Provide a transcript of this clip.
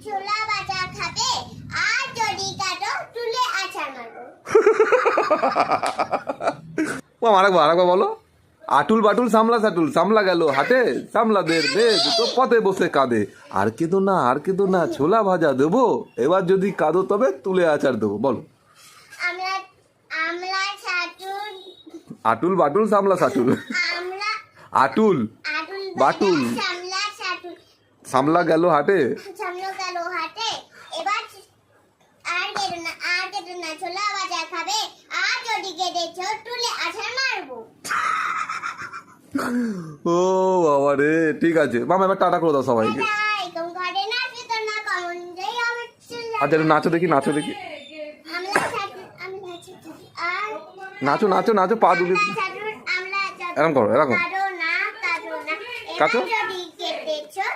ছোলা ভাজা খাবে আর যদি কাটো তুলে আছাড় মারবো। আরেকবার বলো। আটুল বাটুল সামলা সাটুল, সামলা গেল হাটে, সামলাদের দে দুটো পথে বসে কাঁদে। আর কেঁদো না, আর কেঁদো না, ছোলা ভাজা দেবো, এবার যদি কাঁদো তবে তুলে আচার দেবো। বলো। আমলা আমলা ছাতুল আটুল বাটুল সামলা সাটুল। আমলা আটুল আটুল বাটুল সামলা ছাতুল সামলা গেল হাটে। সামলো গেল হাটে, এবার আর কেটে না ছোলা ভাজা খাবে আর যদি কেটেছো তুলে আছাড় মারবো। ও বাবা রে, ঠিক আছে মামা, এবার টাটা করে দাও সবাইকে। এরকম করে না তো না কমন যাই হবে। আচ্ছা একটু নাচো দেখি, নাচো দেখি, আমলা ছাতুল আমলা ছাতুল আর নাচো নাচো নাচো, পা দুলে আমলা ছাতুল আমলা ছাতুল এরকম করো, এরকম কাটো না কাটো।